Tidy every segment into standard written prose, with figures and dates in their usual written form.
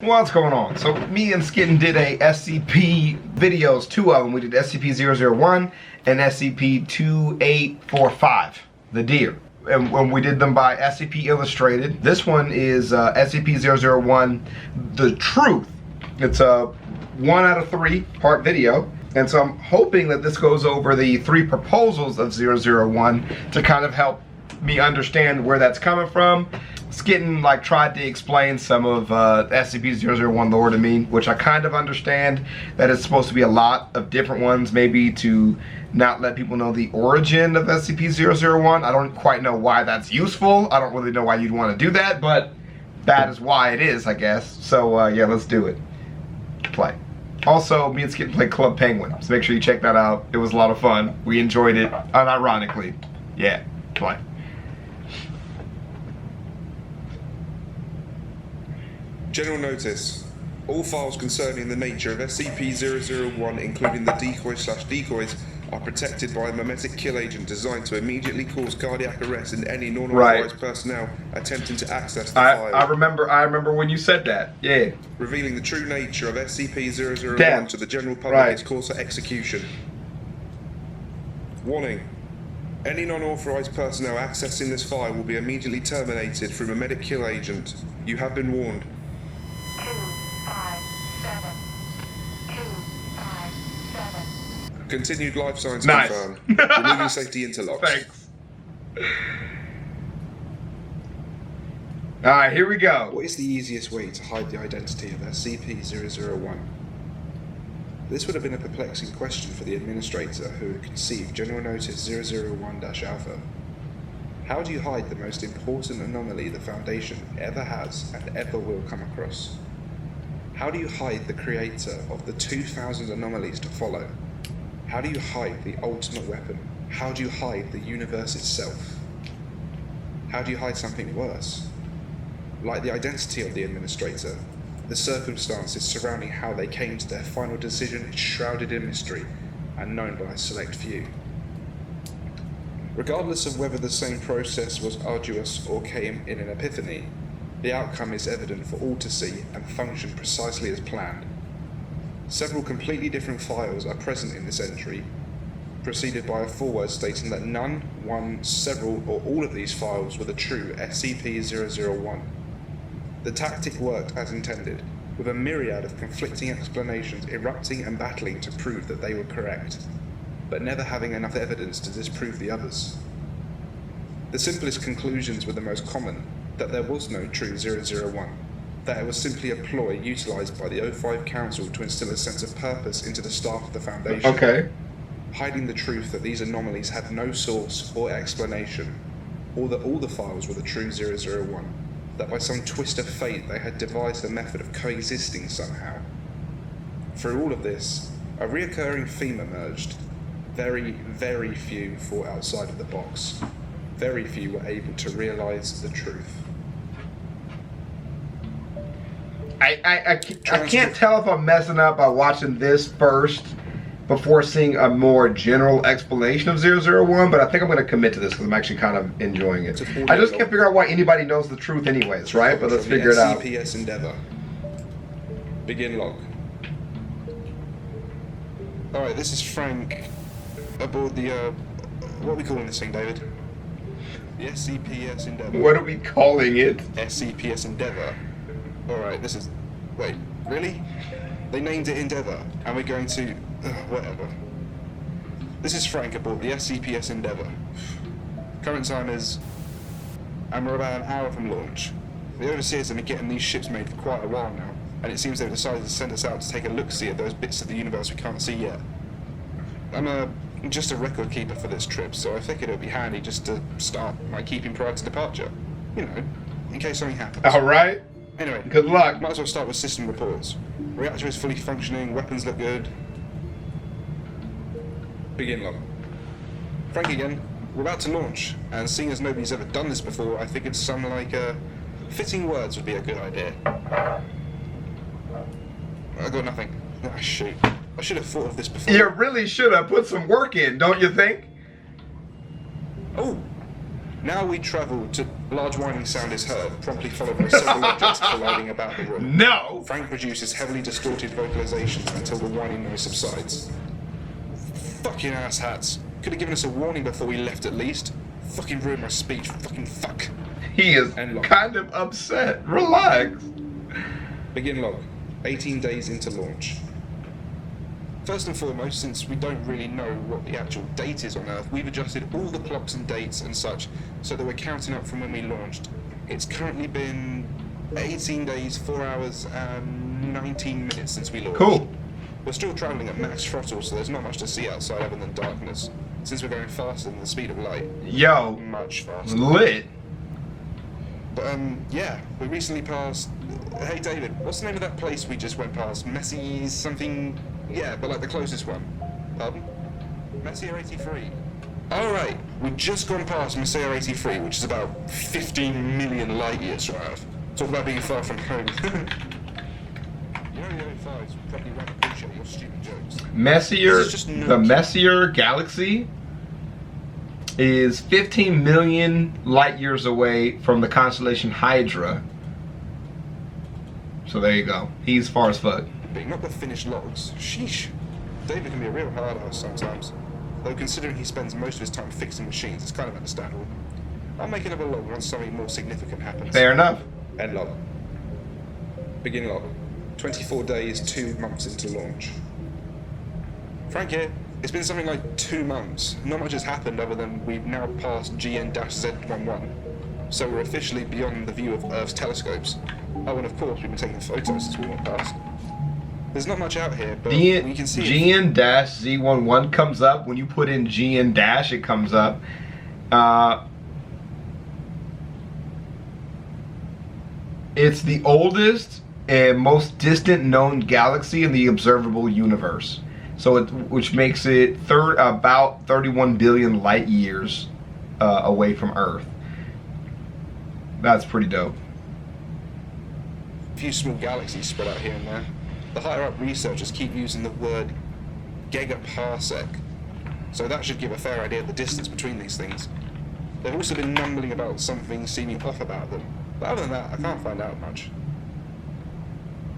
What's going on? So me and Skitten did a SCP videos, two of them. We did SCP-001 and SCP-2845, the deer. And when we did them by SCP Illustrated. This one is SCP-001, The Truth. It's a 1 out of 3 part video. And so I'm hoping that this goes over the 3 proposals of 001 to kind of help me understand where that's coming from. Skitten tried to explain some of SCP-001 lore to me, which I kind of understand that it's supposed to be a lot of different ones, maybe to not let people know the origin of SCP-001. I don't quite know why that's useful. I don't really know why you'd want to do that, but that is why it is, I guess. So yeah, let's do it. Play. Also, me and Skitten played Club Penguin, so make sure you check that out. It was a lot of fun. We enjoyed it, unironically. Yeah, play. General notice. All files concerning the nature of SCP-001, including the decoys, are protected by a memetic kill agent designed to immediately cause cardiac arrest in any non-authorized personnel attempting to access the file. I remember when you said that. Yeah. Revealing the true nature of SCP-001 to the general public is cause for execution. Warning. Any non-authorized personnel accessing this file will be immediately terminated through a memetic kill agent. You have been warned. 257. Continued life science confirmed. Removing safety interlocks. Thanks. Alright, here we go. What is the easiest way to hide the identity of SCP-001? This would have been a perplexing question for the administrator who had conceived General Notice 001-Alpha. How do you hide the most important anomaly the Foundation ever has and ever will come across? How do you hide the creator of the 2,000 anomalies to follow? How do you hide the ultimate weapon? How do you hide the universe itself? How do you hide something worse? Like the identity of the administrator, the circumstances surrounding how they came to their final decision is shrouded in mystery and known by a select few. Regardless of whether the same process was arduous or came in an epiphany, the outcome is evident for all to see and function precisely as planned. Several completely different files are present in this entry, preceded by a foreword stating that none, one, several, or all of these files were the true SCP-001. The tactic worked as intended, with a myriad of conflicting explanations erupting and battling to prove that they were correct, but never having enough evidence to disprove the others. The simplest conclusions were the most common, that there was no true 001, that it was simply a ploy utilised by the O5 Council to instill a sense of purpose into the staff of the Foundation. Okay. Hiding the truth that these anomalies had no source or explanation, or that all the files were the true 001, that by some twist of fate they had devised a method of coexisting somehow. Through all of this, a reoccurring theme emerged. Very, very few thought outside of the box. Very few were able to realise the truth. I can't tell if I'm messing up by watching this first before seeing a more general explanation of 001, but I think I'm going to commit to this because I'm actually kind of enjoying it. I just can't figure out why anybody knows the truth anyways, right? But let's figure it out. SCP-S Endeavour. Begin log. Alright, this is Frank aboard the, what are we calling this thing, David? The SCP-S Endeavour. What are we calling it? SCP-S Endeavour. Alright, this is... Wait, really? They named it Endeavour, and we're going to... whatever. This is Frank aboard the SCP-S Endeavour. Current time is... and we're about an hour from launch. The overseers have been getting these ships made for quite a while now, and it seems they've decided to send us out to take a look-see at those bits of the universe we can't see yet. I'm just a record keeper for this trip, so I figured it would be handy just to start my keeping prior to departure. You know, in case something happens. Alright. Anyway, good luck. Might as well start with system reports. Reactor is fully functioning, weapons look good. Begin log. Frank again. We're about to launch, and seeing as nobody's ever done this before, I figured some fitting words would be a good idea. I got nothing. Ah, shoot. I should have thought of this before. You really should have put some work in, don't you think? Oh! Now we travel to large whining sound is heard, promptly followed by several objects colliding about the room. No! Frank produces heavily distorted vocalizations until the whining noise subsides. Fucking asshats. Could have given us a warning before we left at least. Fucking ruined my speech. Fucking fuck. He is kind of upset. Relax. Begin log. 18 days into launch. First and foremost, since we don't really know what the actual date is on Earth, we've adjusted all the clocks and dates and such so that we're counting up from when we launched. It's currently been 18 days, 4 hours, and 19 minutes since we launched. Cool. We're still travelling at max throttle, so there's not much to see outside other than darkness. Since we're going faster than the speed of light. Yo. Much faster. Lit. But, yeah, we recently passed... Hey, David, what's the name of that place we just went past? Messy something... Yeah, but like the closest one. Pardon? Messier 83. Alright, we've just gone past Messier 83, which is about 15 million light years from Earth. Talk about being far from home. You know the 05s probably won't appreciate your stupid jokes. Messier, the Messier galaxy is 15 million light years away from the constellation Hydra. So there you go. He's far as fuck. Not the finished logs. Sheesh. David can be a real hard ass sometimes. Though considering he spends most of his time fixing machines, it's kind of understandable. I'll make another log once something more significant happens. Fair enough. End log. Begin log. 24 days, 2 months into launch. Frank here. It's been something like 2 months. Not much has happened other than we've now passed GN-Z11. So we're officially beyond the view of Earth's telescopes. Oh, and of course we've been taking photos since we went past. There's not much out here, but we can see GN-Z11 comes up. When you put in GN- it comes up. It's the oldest and most distant known galaxy in the observable universe. So which makes it about 31 billion light years away from Earth. That's pretty dope. A few small galaxies spread out here and there. The higher up researchers keep using the word gigaparsec, so that should give a fair idea of the distance between these things. They've also been mumbling about something seeming off about them, but other than that, I can't find out much.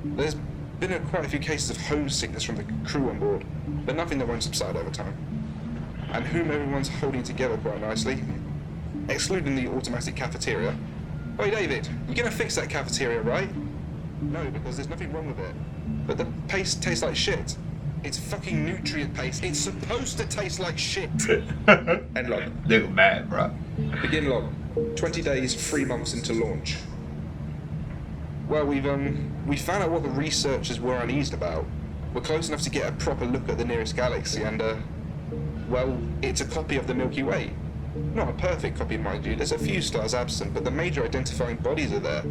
There's been quite a few cases of homesickness from the crew on board, but nothing that won't subside over time. And whom everyone's holding together quite nicely, excluding the automatic cafeteria. Oi David, you're gonna fix that cafeteria, right? No, because there's nothing wrong with it. But the paste tastes like shit. It's fucking nutrient paste. It's supposed to taste like shit. End log. They're mad, bro. Begin log. 20 days, 3 months into launch. Well, we found out what the researchers were uneased about. We're close enough to get a proper look at the nearest galaxy and, well, it's a copy of the Milky Way. Not a perfect copy, mind you. There's a few stars absent, but the major identifying bodies are there.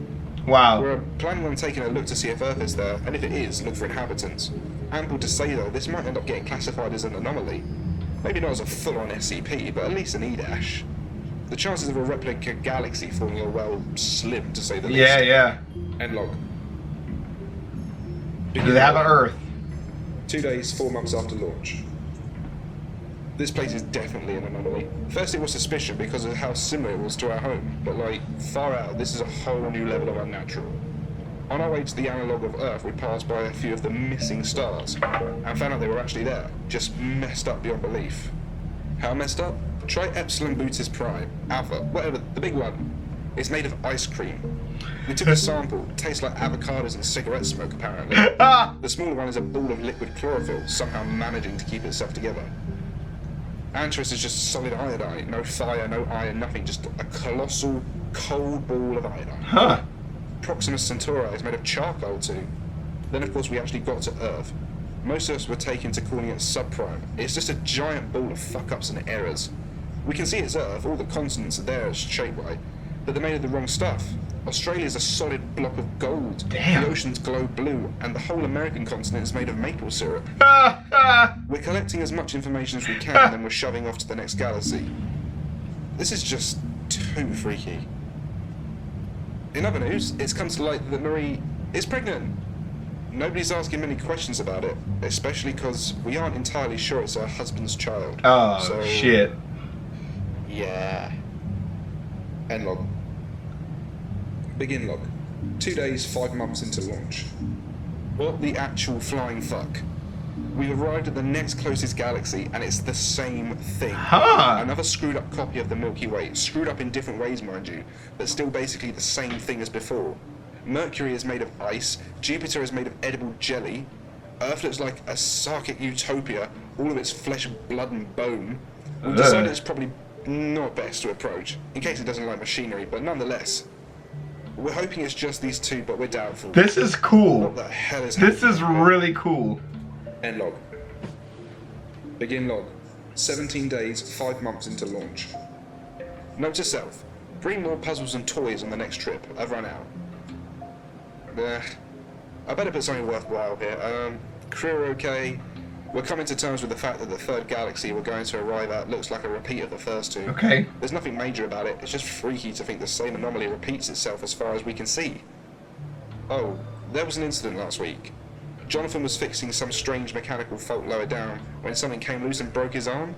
Wow. We're planning on taking a look to see if Earth is there, and if it is, look for inhabitants. Ample to say, though, this might end up getting classified as an anomaly. Maybe not as a full-on SCP, but at least an E-dash. The chances of a replica galaxy forming are, well, slim, to say the least. Yeah. End log. Do they have an Earth? 2 days, 4 months after launch. This place is definitely an anomaly. First it was suspicion because of how similar it was to our home, but like, far out, this is a whole new level of unnatural. On our way to the analog of Earth, we passed by a few of the missing stars, and found out they were actually there, just messed up beyond belief. How messed up? Try Epsilon Bootis Prime, Alpha, whatever, the big one. It's made of ice cream. We took a sample, tastes like avocados and cigarette smoke apparently. The smaller one is a ball of liquid chlorophyll, somehow managing to keep itself together. Antris is just solid iodine, no fire, no iron, nothing, just a colossal, cold ball of iodine. Huh. Proxima Centauri is made of charcoal too. Then of course we actually got to Earth. Most of us were taken to calling it subprime. It's just a giant ball of fuck-ups and errors. We can see it's Earth, all the continents are there shape-wise, but they're made of the wrong stuff. Australia's a solid block of gold. Damn. The oceans glow blue, and the whole American continent is made of maple syrup. We're collecting as much information as we can, and then we're shoving off to the next galaxy. This is just too freaky. In other news, it's come to light that Marie is pregnant. Nobody's asking many questions about it, especially because we aren't entirely sure it's her husband's child. Oh, so, shit. Yeah. End log. Begin log. 2 days, 5 months into launch. What the actual flying fuck? We've arrived at the next closest galaxy, and it's the same thing. Huh. Another screwed up copy of the Milky Way, screwed up in different ways, mind you, but still basically the same thing as before. Mercury is made of ice, Jupiter is made of edible jelly, Earth looks like a sarkic utopia, all of its flesh, blood and bone. We've decided it's probably not best to approach, in case it doesn't like machinery, but nonetheless. We're hoping it's just these two, but we're doubtful. This is cool. What the hell is This happening? is really cool. End log. Begin log. 17 days, 5 months into launch. Note to self. Bring more puzzles and toys on the next trip. I've run out. I better put something worthwhile here. Crew are okay. We're coming to terms with the fact that the third galaxy we're going to arrive at looks like a repeat of the first two. Okay. There's nothing major about it. It's just freaky to think the same anomaly repeats itself as far as we can see. Oh, there was an incident last week. Jonathan was fixing some strange mechanical fault lower down when something came loose and broke his arm.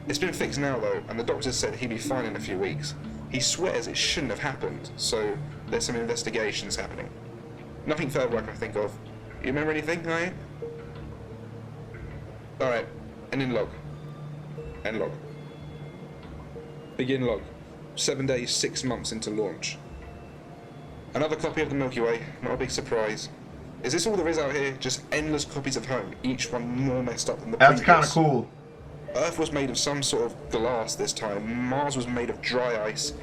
It's been fixed now though, and the doctor said he'd be fine in a few weeks. He swears it shouldn't have happened, so there's some investigations happening. Nothing further I can think of. You remember anything, Ryan? Alright, and in log. End log. Begin log. 7 days, 6 months into launch. Another copy of the Milky Way, not a big surprise. Is this all there is out here? Just endless copies of home, each one more messed up than the previous. That's kind of cool. Earth was made of some sort of glass this time. Mars was made of dry ice.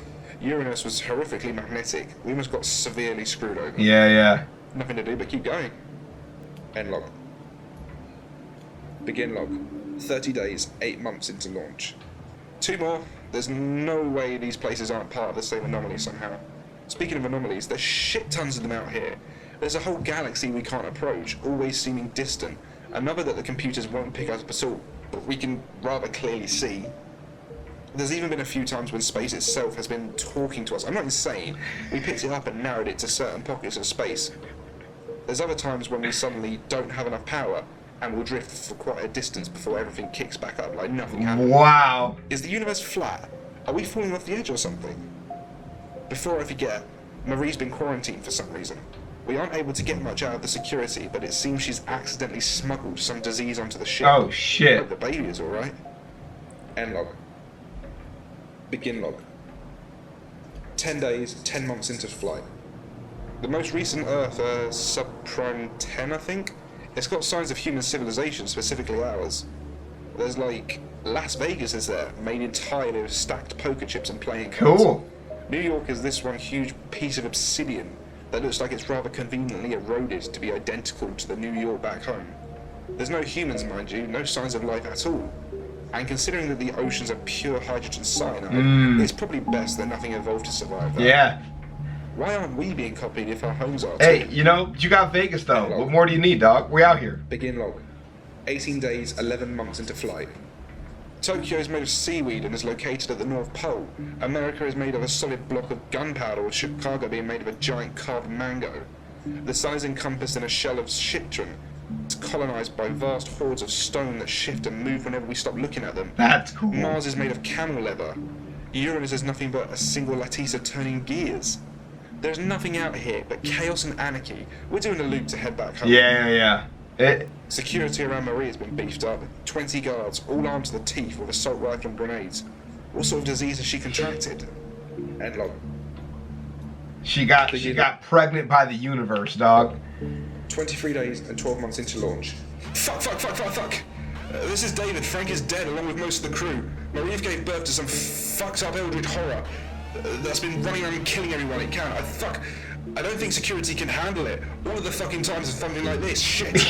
Uranus was horrifically magnetic. We almost got severely screwed over. Yeah. Nothing to do but keep going. End log. Begin log. 30 days, 8 months into launch. 2 more. There's no way these places aren't part of the same anomaly somehow. Speaking of anomalies, there's shit tons of them out here. There's a whole galaxy we can't approach, always seeming distant. Another that the computers won't pick up at all, but we can rather clearly see. There's even been a few times when space itself has been talking to us. I'm not insane. We picked it up and narrowed it to certain pockets of space. There's other times when we suddenly don't have enough power and will drift for quite a distance before everything kicks back up like nothing happened. Wow. Is the universe flat? Are we falling off the edge or something? Before I forget, Marie's been quarantined for some reason. We aren't able to get much out of the security, but it seems she's accidentally smuggled some disease onto the ship. Oh shit. Hope the baby is alright. End log. Begin log. 10 days, 10 months into flight. The most recent Earth, subprime 10, I think? It's got signs of human civilization, specifically ours. There's like, Las Vegas is there, made entirely of stacked poker chips and playing cards. Cool. New York is this one huge piece of obsidian that looks like it's rather conveniently eroded to be identical to the New York back home. There's no humans, mind you, no signs of life at all. And considering that the oceans are pure hydrogen cyanide, it's probably best that nothing evolved to survive that. Yeah. Why aren't we being copied if our homes are? Hey, you know, you got Vegas though. What more do you need, dog? We out here. Begin log. 18 days, 11 months into flight. Tokyo is made of seaweed and is located at the North Pole. America is made of a solid block of gunpowder, with Chicago being made of a giant carved mango. The sun is encompassed in a shell of Chytron. It's colonized by vast hordes of stone that shift and move whenever we stop looking at them. That's cool. Mars is made of camel leather. Uranus is nothing but a single lattice of turning gears. There's nothing out here but chaos and anarchy. We're doing a loop to head back home. Yeah. Security around Marie has been beefed up. 20 guards, all armed to the teeth with assault rifle and grenades. What sort of disease has she contracted? End log. She got pregnant by the universe, dog. 23 days and 12 months into launch. Fuck. This is David. Frank is dead along with most of the crew. Marie gave birth to some fucked up eldritch horror that's been running around and killing everyone it can. I don't think security can handle it. All of the fucking times of something like this. Shit.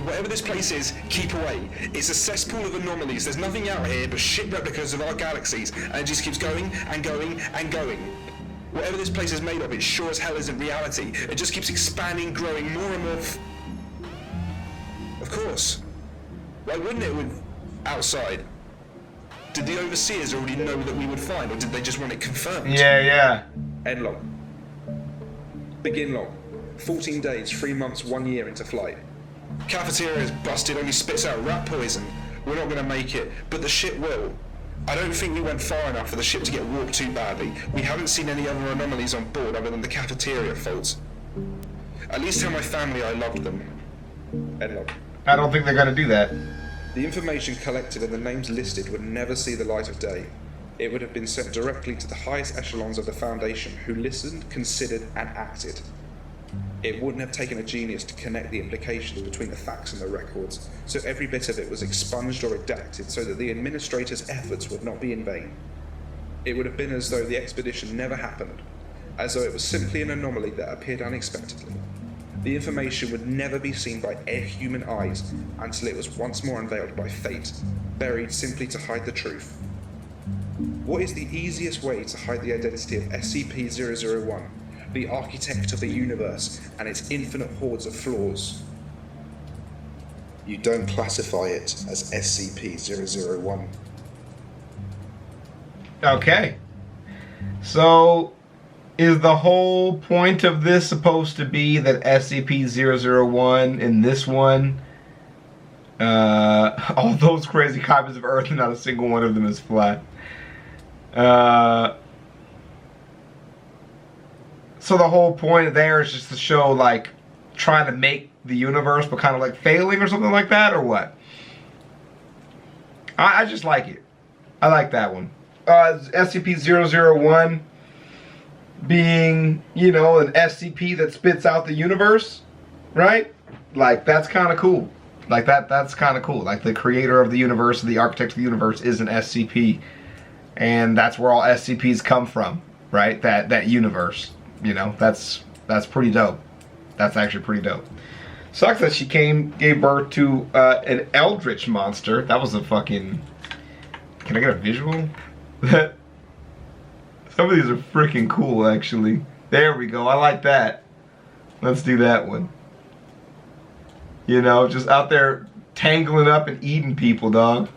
Whatever this place is, keep away. It's a cesspool of anomalies. There's nothing out here but shit replicas of our galaxies, and it just keeps going and going and going. Whatever this place is made of, it sure as hell isn't reality. It just keeps expanding, growing more and more. Of course. Why wouldn't it with outside? Did the overseers already know that we would find, or did they just want it confirmed? Yeah. End log. Begin log. 14 days, 3 months, 1 year into flight. Cafeteria is busted, only spits out rat poison. We're not gonna make it, but the ship will. I don't think we went far enough for the ship to get warped too badly. We haven't seen any other anomalies on board other than the cafeteria faults. At least tell my family I loved them. End log. I don't think they're gonna do that. The information collected and the names listed would never see the light of day. It would have been sent directly to the highest echelons of the Foundation, who listened, considered, and acted. It wouldn't have taken a genius to connect the implications between the facts and the records, so every bit of it was expunged or redacted so that the administrator's efforts would not be in vain. It would have been as though the expedition never happened, as though it was simply an anomaly that appeared unexpectedly. The information would never be seen by human eyes until it was once more unveiled by fate, buried simply to hide the truth. What is the easiest way to hide the identity of SCP-001, the architect of the universe and its infinite hordes of flaws? You don't classify it as SCP-001. Okay. So, is the whole point of this supposed to be that SCP-001 in this one, all those crazy copies of Earth and not a single one of them is flat? So the whole point there is just to show, like, trying to make the universe, but kind of like failing or something like that, or what? I just like it. I like that one. SCP-001 being, you know, an SCP that spits out the universe, right? Like, that's kind of cool. Like, that's kind of cool. Like, the creator of the universe, the architect of the universe is an SCP. And that's where all SCPs come from, right? That universe. You know, that's pretty dope. That's actually pretty dope. Sucks that she gave birth to an eldritch monster. That was a fucking... Can I get a visual? Some of these are freaking cool, actually. There we go. I like that. Let's do that one. You know, just out there tangling up and eating people, dog.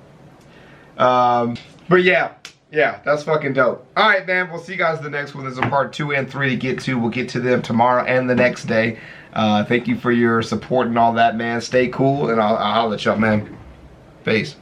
But yeah. Yeah, that's fucking dope. Alright, man, we'll see you guys in the next one. There's a part 2 and 3 to get to. We'll get to them tomorrow and the next day. Thank you for your support and all that, man. Stay cool, and I'll holler at y'all, man. Peace.